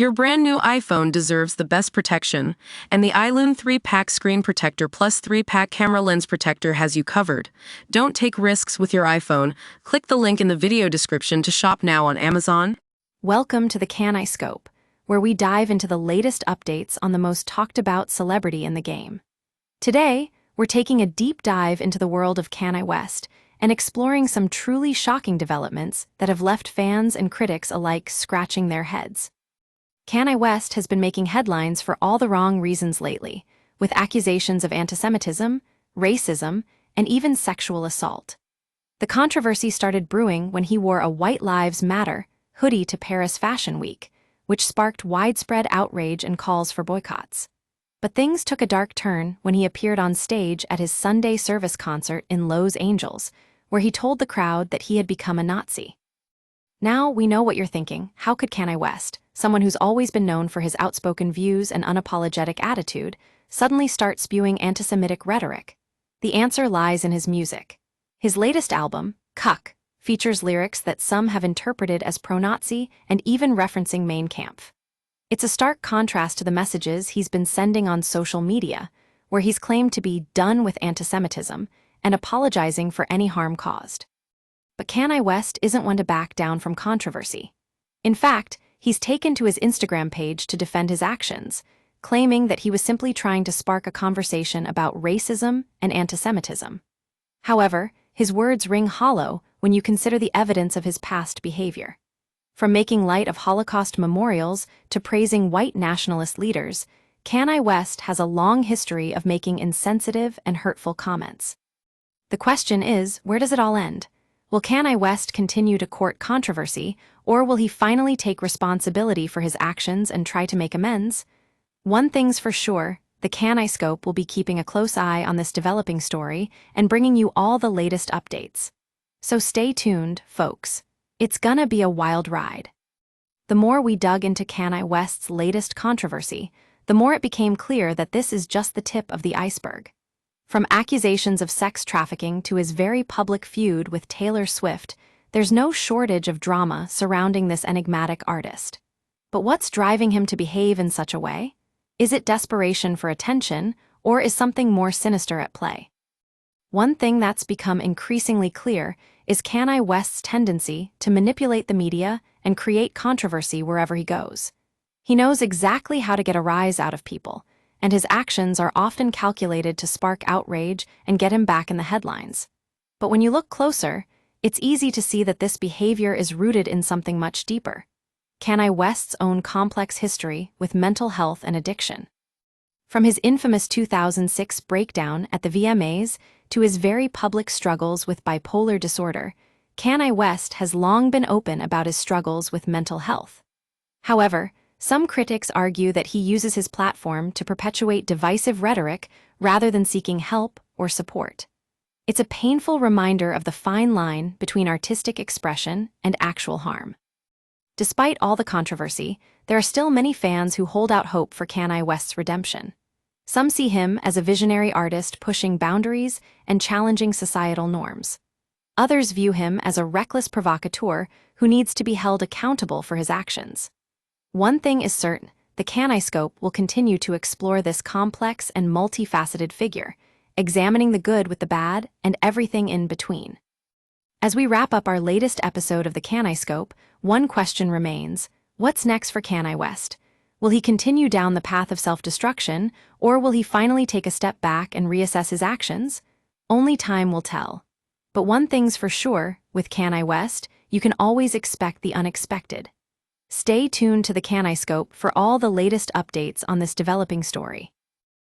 Your brand new iPhone deserves the best protection, and the iLune 3-pack screen protector plus 3-pack camera lens protector has you covered. Don't take risks with your iPhone. Click the link in the video description to shop now on Amazon. Welcome to the Kanye, where we dive into the latest updates on the most talked about celebrity in the game. Today, we're taking a deep dive into the world of Kanye West and exploring some truly shocking developments that have left fans and critics alike scratching their heads. Kanye West has been making headlines for all the wrong reasons lately, with accusations of antisemitism, racism, and even sexual assault. The controversy started brewing when he wore a White Lives Matter hoodie to Paris Fashion Week, which sparked widespread outrage and calls for boycotts. But things took a dark turn when he appeared on stage at his Sunday service concert in Los Angeles, where he told the crowd that he had become a Nazi. Now we know what you're thinking. How could Kanye West, someone who's always been known for his outspoken views and unapologetic attitude, suddenly start spewing anti-Semitic rhetoric? The answer lies in his music. His latest album, Cuck, features lyrics that some have interpreted as pro-Nazi and even referencing Mein Kampf. It's a stark contrast to the messages he's been sending on social media, where he's claimed to be done with antisemitism and apologizing for any harm caused. But Kanye West isn't one to back down from controversy. In fact, he's taken to his Instagram page to defend his actions, claiming that he was simply trying to spark a conversation about racism and antisemitism. However, his words ring hollow when you consider the evidence of his past behavior. From making light of Holocaust memorials to praising white nationalist leaders, Kanye West has a long history of making insensitive and hurtful comments. The question is, where does it all end? Will Kanye West continue to court controversy, or will he finally take responsibility for his actions and try to make amends? One thing's for sure, the Kanye will be keeping a close eye on this developing story and bringing you all the latest updates. So stay tuned, folks. It's gonna be a wild ride. The more we dug into Kanye West's latest controversy, the more it became clear that this is just the tip of the iceberg. From accusations of sex trafficking to his very public feud with Taylor Swift, there's no shortage of drama surrounding this enigmatic artist. But what's driving him to behave in such a way? Is it desperation for attention, or is something more sinister at play? One thing that's become increasingly clear is Kanye West's tendency to manipulate the media and create controversy wherever he goes. He knows exactly how to get a rise out of people, and his actions are often calculated to spark outrage and get him back in the headlines. But when you look closer, it's easy to see that this behavior is rooted in something much deeper: Kanye West's own complex history with mental health and addiction. From his infamous 2006 breakdown at the VMAs to his very public struggles with bipolar disorder, Kanye West has long been open about his struggles with mental health. However, some critics argue that he uses his platform to perpetuate divisive rhetoric rather than seeking help or support. It's a painful reminder of the fine line between artistic expression and actual harm. Despite all the controversy, there are still many fans who hold out hope for Kanye West's redemption. Some see him as a visionary artist pushing boundaries and challenging societal norms. Others view him as a reckless provocateur who needs to be held accountable for his actions. One thing is certain, the Kanye will continue to explore this complex and multifaceted figure, examining the good with the bad and everything in between. As we wrap up our latest episode of the Kanye, one question remains: what's next for Kanye West? Will he continue down the path of self-destruction, or will he finally take a step back and reassess his actions? Only time will tell. But one thing's for sure, with Kanye West, you can always expect the unexpected. Stay tuned to the Kanye for all the latest updates on this developing story.